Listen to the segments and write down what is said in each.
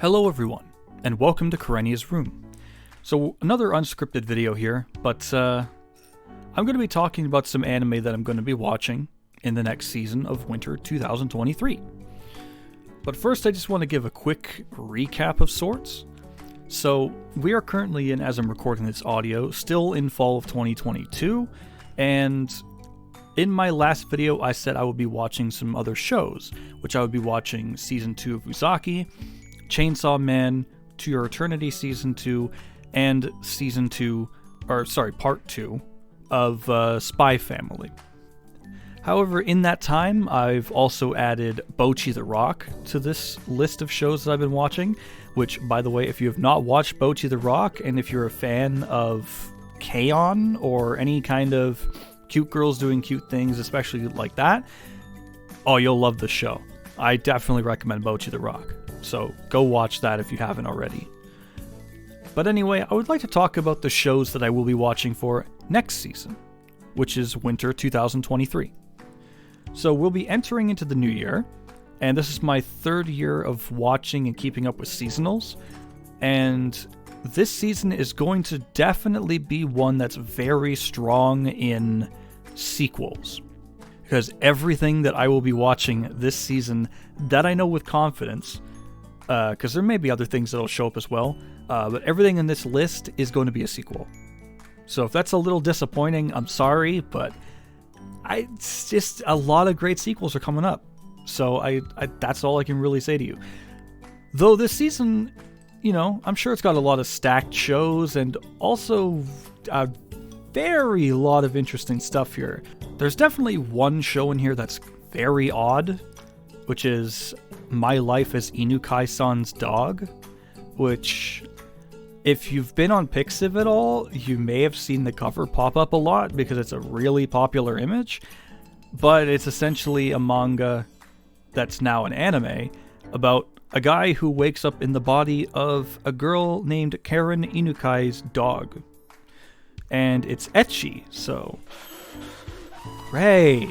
Hello everyone, and welcome to Karenia's Room. So another unscripted video here, but I'm going to be talking about some anime that I'm going to be watching in the next season of Winter 2023. But first I just want to give a quick recap of sorts. So we are currently as I'm recording this audio, still in fall of 2022, and in my last video I said I would be watching some other shows, which I would be watching Season 2 of Uzaki, Chainsaw Man, To Your Eternity Season 2, and Part 2 of Spy Family. However, in that time, I've also added Bocchi the Rock to this list of shows that I've been watching, which, by the way, if you have not watched Bocchi the Rock, and if you're a fan of K-On! Or any kind of cute girls doing cute things, especially like that, oh, you'll love the show. I definitely recommend Bocchi the Rock. So go watch that if you haven't already. But anyway, I would like to talk about the shows that I will be watching for next season, which is Winter 2023. So we'll be entering into the new year, and this is my third year of watching and keeping up with seasonals, and this season is going to definitely be one that's very strong in sequels. Because everything that I will be watching this season, that I know with confidence, because there may be other things that'll show up as well, but everything in this list is going to be a sequel. So if that's a little disappointing, I'm sorry, but it's just a lot of great sequels are coming up. So I that's all I can really say to you. Though this season, you know, I'm sure it's got a lot of stacked shows and also a very lot of interesting stuff here. There's definitely one show in here that's very odd, which is My Life as Inukai-san's Dog, which, if you've been on Pixiv at all, you may have seen the cover pop up a lot because it's a really popular image, but it's essentially a manga that's now an anime about a guy who wakes up in the body of a girl named Karen Inukai's dog. And it's ecchi, so great.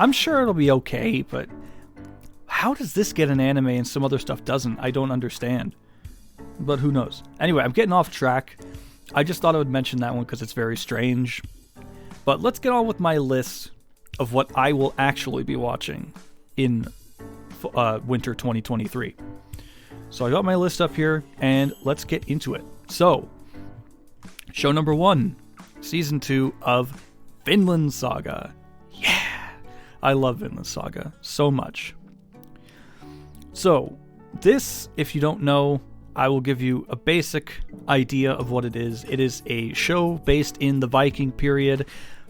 I'm sure it'll be okay, but how does this get an anime and some other stuff doesn't? I don't understand. But who knows? Anyway, I'm getting off track. I just thought I would mention that one because it's very strange. But let's get on with my list of what I will actually be watching in Winter 2023. So I got my list up here, and let's get into it. So, show number 1, Season 2 of Vinland Saga. Yeah! I love Vinland Saga so much. So, this, if you don't know, I will give you a basic idea of what it is. It is a show based in the Viking period,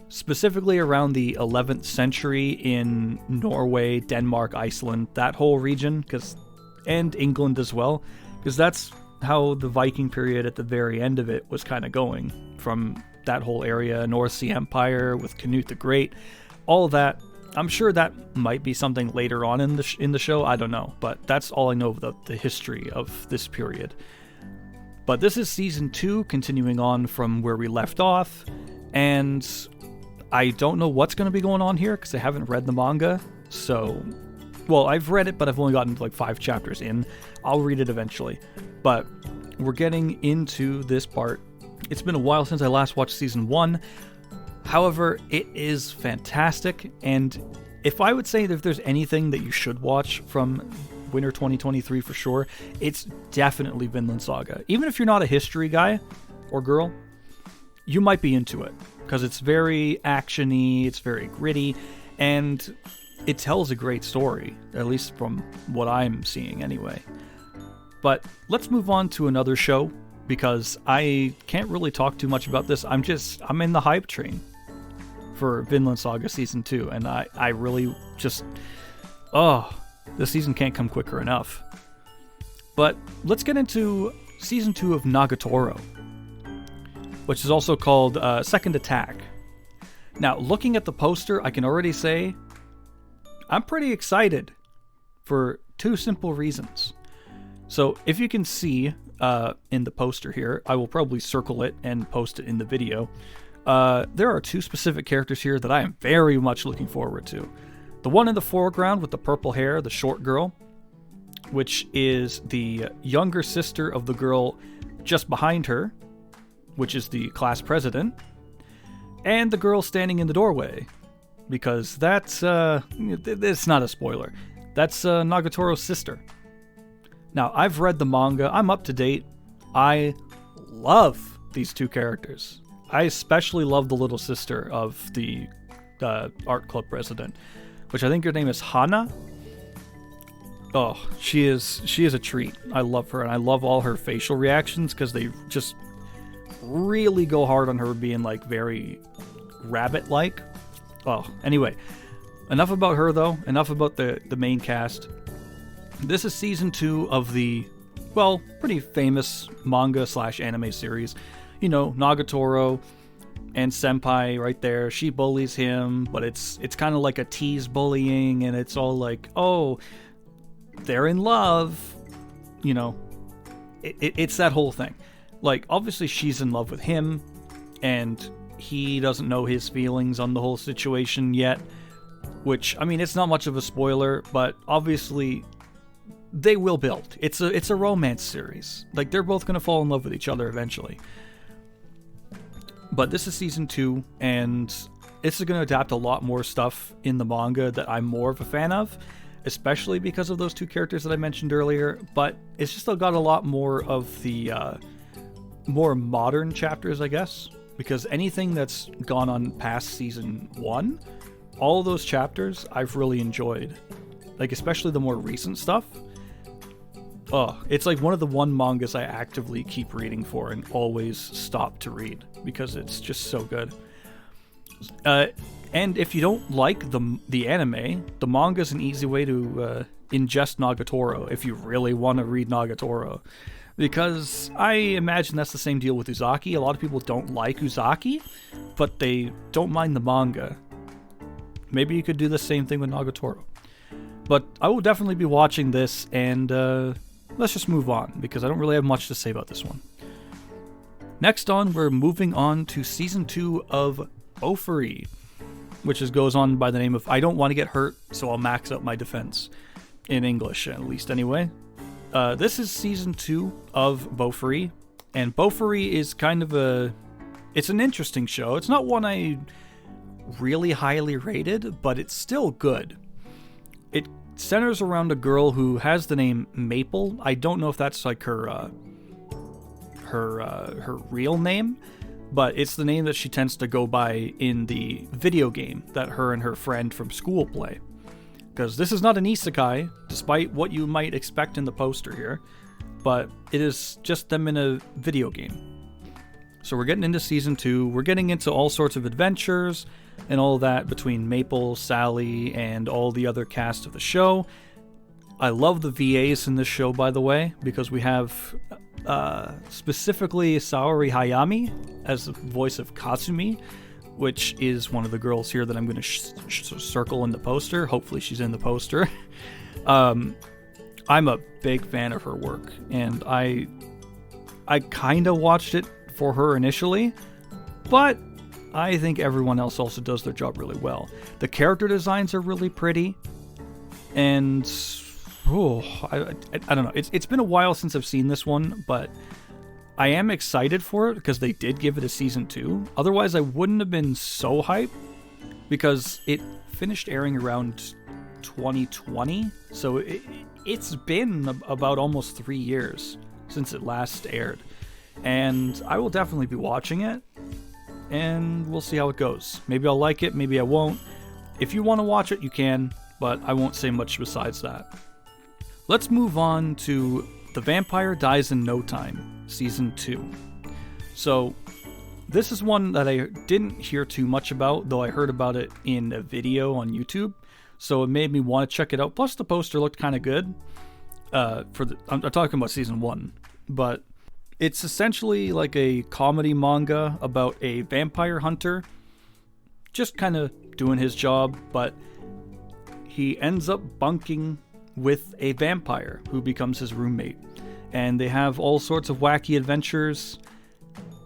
specifically around the 11th century in Norway, Denmark, Iceland, that whole region, and England as well, because that's how the Viking period at the very end of it was kind of going, from that whole area, North Sea Empire with Canute the Great, all of that. I'm sure that might be something later on in the show, I don't know, but that's all I know of the history of this period. But this is Season 2, continuing on from where we left off, and I don't know what's going to be going on here, because I haven't read the manga, so, well, I've read it, but I've only gotten like 5 chapters in. I'll read it eventually, but we're getting into this part. It's been a while since I last watched Season 1, however, it is fantastic, and if I would say that if there's anything that you should watch from Winter 2023 for sure, it's definitely Vinland Saga. Even if you're not a history guy or girl, you might be into it, because it's very action-y, it's very gritty, and it tells a great story, at least from what I'm seeing anyway. But let's move on to another show, because I can't really talk too much about this. I'm in the hype train for Vinland Saga Season 2, and I really just, this season can't come quicker enough. But let's get into Season 2 of Nagatoro, which is also called Second Attack. Now, looking at the poster, I can already say I'm pretty excited for 2 simple reasons. So, if you can see in the poster here, I will probably circle it and post it in the video. There are 2 specific characters here that I am very much looking forward to. The one in the foreground with the purple hair, the short girl, which is the younger sister of the girl just behind her, which is the class president, and the girl standing in the doorway, because that's, it's not a spoiler. That's Nagatoro's sister. Now, I've read the manga. I'm up to date. I love these two characters. I especially love the little sister of the art club president, which I think her name is Hana. Oh, she is a treat. I love her, and I love all her facial reactions because they just really go hard on her being like very rabbit-like. Oh, anyway, enough about her though. Enough about the main cast. This is season 2 of the, well, pretty famous manga / anime series. You know, Nagatoro and Senpai right there. She bullies him, but it's kind of like a tease bullying, and it's all like, oh, they're in love. You know, it's that whole thing. Like, obviously she's in love with him, and he doesn't know his feelings on the whole situation yet, which, I mean, it's not much of a spoiler, but obviously they will build. It's a romance series. Like, they're both going to fall in love with each other eventually. But this is season 2, and this is going to adapt a lot more stuff in the manga that I'm more of a fan of, especially because of those two characters that I mentioned earlier, but it's just got a lot more of the more modern chapters, I guess, because anything that's gone on past season 1, all those chapters I've really enjoyed. Like, especially the more recent stuff. Oh, it's like one of the one mangas I actively keep reading for and always stop to read because it's just so good. And if you don't like the anime, the manga is an easy way to ingest Nagatoro if you really want to read Nagatoro. Because I imagine that's the same deal with Uzaki. A lot of people don't like Uzaki, but they don't mind the manga. Maybe you could do the same thing with Nagatoro. But I will definitely be watching this, and let's just move on, because I don't really have much to say about this one. Next on, we're moving on to Season 2 of Bofuri, which goes on by the name of I Don't Want to Get Hurt, So I'll Max Out My Defense. In English, at least, anyway. This is Season 2 of Bofuri, and Bofuri is kind of it's an interesting show. It's not one I really highly rated, but it's still good. It centers around a girl who has the name Maple. I don't know if that's like her real name, but it's the name that she tends to go by in the video game that her and her friend from school play. Because this is not an isekai, despite what you might expect in the poster here, but it is just them in a video game. So we're getting into Season 2, we're getting into all sorts of adventures and all that between Maple, Sally, and all the other cast of the show. I love the VAs in this show, by the way, because we have specifically Saori Hayami as the voice of Katsumi, which is one of the girls here that I'm going to circle in the poster. Hopefully she's in the poster. I'm a big fan of her work, and I kind of watched it for her initially, but I think everyone else also does their job really well. The character designs are really pretty, and I don't know. It's been a while since I've seen this one, but I am excited for it because they did give it a Season 2. Otherwise, I wouldn't have been so hyped because it finished airing around 2020. So it's been about almost 3 years since it last aired. And I will definitely be watching it, and we'll see how it goes. Maybe I'll like it, maybe I won't. If you want to watch it, you can, but I won't say much besides that. Let's move on to The Vampire Dies in No Time, Season 2. So, this is one that I didn't hear too much about, though I heard about it in a video on YouTube, so it made me want to check it out. Plus, the poster looked kind of good. I'm talking about Season 1, but it's essentially like a comedy manga about a vampire hunter, just kind of doing his job, but he ends up bunking with a vampire who becomes his roommate. And they have all sorts of wacky adventures.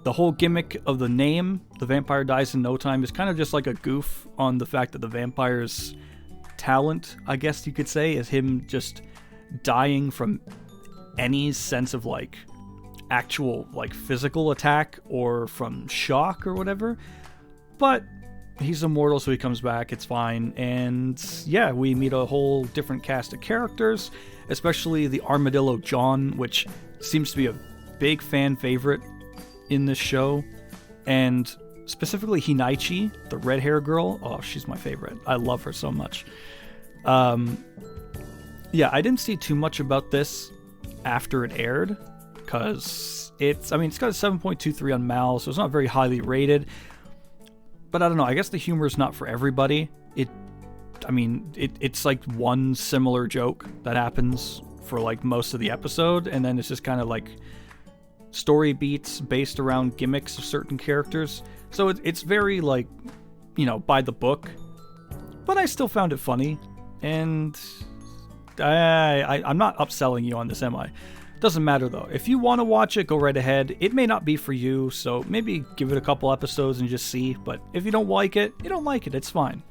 The whole gimmick of the name, The Vampire Dies in No Time, is kind of just like a goof on the fact that the vampire's talent, I guess you could say, is him just dying from any sense of like actual like physical attack or from shock or whatever. But he's immortal, so he comes back, it's fine. And yeah, we meet a whole different cast of characters, especially the Armadillo John, which seems to be a big fan favorite in this show. And specifically Hinaichi, the red hair girl. Oh, she's my favorite. I love her so much. Yeah, I didn't see too much about this after it aired, because it's got a 7.23 on Mal, so it's not very highly rated. But I don't know, I guess the humor is not for everybody. It's like one similar joke that happens for like most of the episode, and then it's just kind of like story beats based around gimmicks of certain characters. So it's very like, by the book. But I still found it funny, and I'm not upselling you on this, am I? Doesn't matter though. If you want to watch it, go right ahead. It may not be for you, so maybe give it a couple episodes and just see. But if you don't like it, you don't like it. It's fine.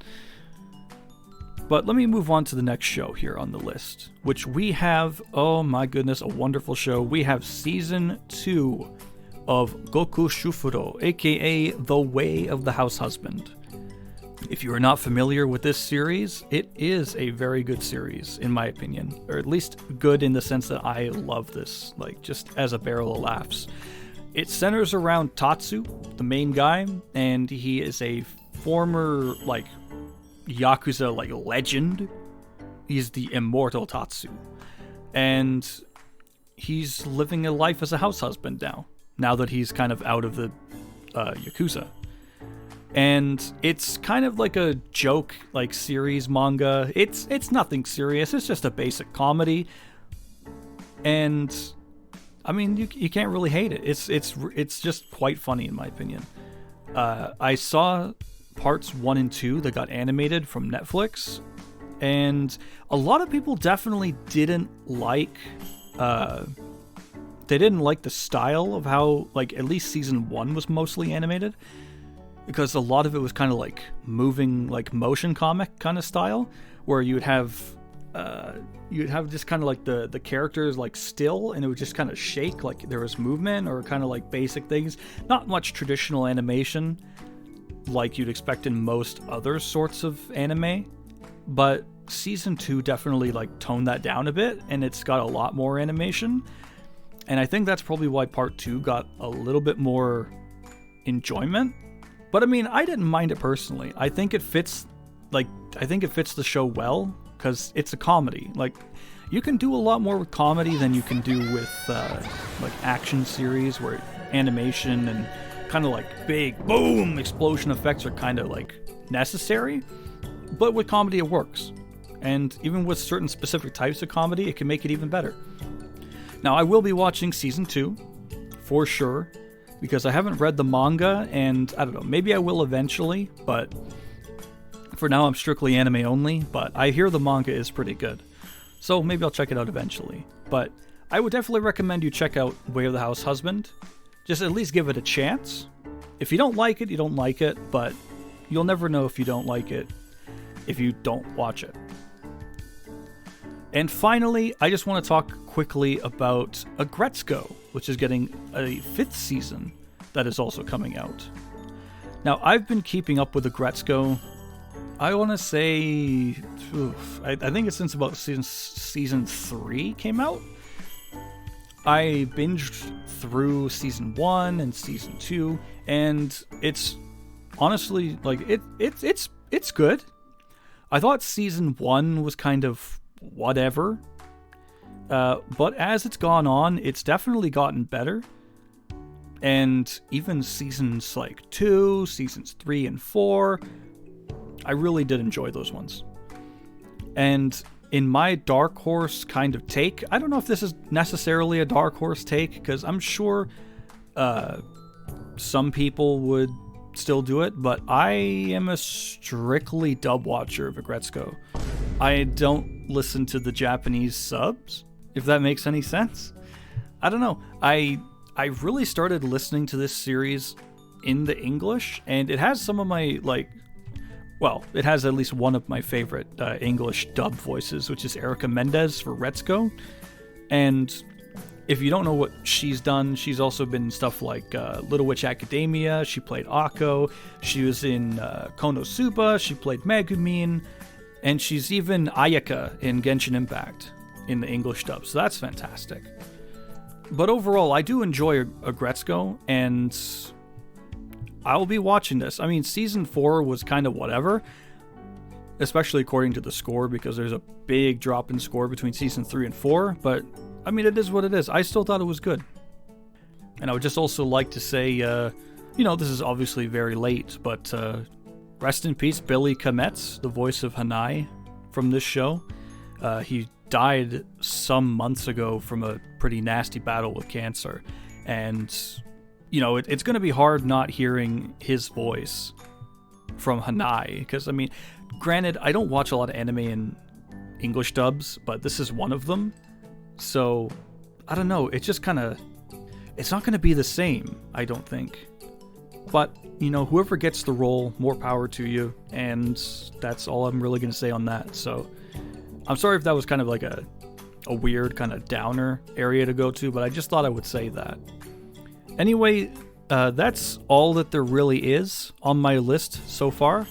But let me move on to the next show here on the list, which we have, oh my goodness, a wonderful show. We have Season 2 of Gokushufudou, aka The Way of the House Husband. If you are not familiar with this series, it is a very good series, in my opinion. Or at least good in the sense that I love this, like, just as a barrel of laughs. It centers around Tatsu, the main guy, and he is a former, like, Yakuza, like, legend. He's the immortal Tatsu. And he's living a life as a house husband now that he's kind of out of the Yakuza. And it's kind of like a joke, like, series manga. It's nothing serious. It's just a basic comedy. And I mean, you can't really hate it. It's just quite funny, in my opinion. I saw parts 1 and 2 that got animated from Netflix, and a lot of people definitely didn't like the style of how, like, at least season 1 was mostly animated. Because a lot of it was kind of like moving, like motion comic kind of style, where you'd have just kind of like the characters like still, and it would just kind of shake like there was movement, or kind of like basic things. Not much traditional animation like you'd expect in most other sorts of anime, but season 2 definitely like toned that down a bit, and it's got a lot more animation. And I think that's probably why part 2 got a little bit more enjoyment. But I mean, I didn't mind it personally. I think it fits the show well, because it's a comedy. Like, you can do a lot more with comedy than you can do with like action series, where animation and kind of like big boom explosion effects are kind of like necessary. But with comedy, it works. And even with certain specific types of comedy, it can make it even better. Now, I will be watching season 2 for sure, because I haven't read the manga, and I don't know, maybe I will eventually, but for now I'm strictly anime only. But I hear the manga is pretty good, so maybe I'll check it out eventually. But I would definitely recommend you check out Way of the House Husband. Just at least give it a chance. If you don't like it, you don't like it, but you'll never know if you don't like it if you don't watch it. And finally, I just want to talk quickly about Aggretsuko, which is getting a 5th season that is also coming out. Now, I've been keeping up with Aggretsuko, I want to say, I think it's since about season 3 came out. I binged through season 1 and season 2, and it's honestly, like, it's good. I thought season 1 was kind of whatever, but as it's gone on, it's definitely gotten better. And even seasons like 2, seasons 3 and 4, I really did enjoy those ones. And in my dark horse kind of take, I don't know if this is necessarily a dark horse take, because I'm sure some people would still do it, but I am a strictly dub watcher of Aggretsuko. I don't listen to the Japanese subs, if that makes any sense. I don't know. I really started listening to this series in the English, and it has some of my, like, well, it has at least one of my favorite English dub voices, which is Erica Mendez for Retsuko. And if you don't know what she's done, she's also been in stuff like Little Witch Academia. She played Akko. She was in Konosuba. She played Megumin. And she's even Ayaka in Genshin Impact in the English dub. So that's fantastic. But overall, I do enjoy Aggretsuko, and I'll be watching this. I mean, Season 4 was kind of whatever, especially according to the score, because there's a big drop in score between Season 3 and 4, but I mean, it is what it is. I still thought it was good. And I would just also like to say, this is obviously very late, but rest in peace, Billy Kometz, the voice of Hanai from this show. He died some months ago from a pretty nasty battle with cancer. And, it's going to be hard not hearing his voice from Hanai. Because, I mean, granted, I don't watch a lot of anime in English dubs, but this is one of them. So, I don't know, it's just kind of, it's not going to be the same, I don't think. But, whoever gets the role, more power to you, and that's all I'm really going to say on that. So, I'm sorry if that was kind of like a weird kind of downer area to go to, but I just thought I would say that. Anyway, that's all that there really is on my list so far.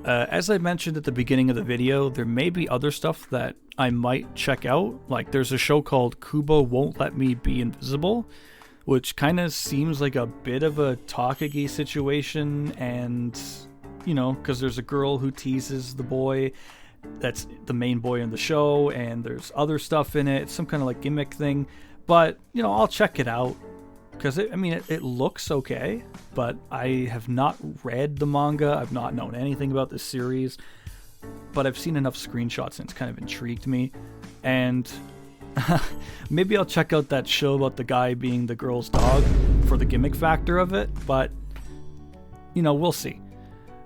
As I mentioned at the beginning of the video, there may be other stuff that I might check out. Like, there's a show called Kubo Won't Let Me Be Invisible, which kind of seems like a bit of a Takagi situation, and, because there's a girl who teases the boy that's the main boy in the show, and there's other stuff in it. It's some kind of like gimmick thing, but, I'll check it out. Because, it looks okay, but I have not read the manga. I've not known anything about this series, but I've seen enough screenshots and it's kind of intrigued me. And maybe I'll check out that show about the guy being the girl's dog for the gimmick factor of it, but, we'll see.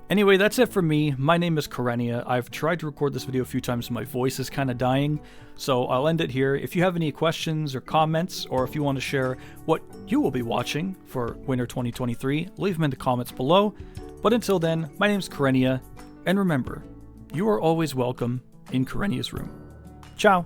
Anyway, that's it for me. My name is Karenia. I've tried to record this video a few times, my voice is kind of dying, so I'll end it here. If you have any questions or comments, or if you want to share what you will be watching for winter 2023, leave them in the comments below. But until then, my name is Karenia, and remember, you are always welcome in Karenia's room. Ciao!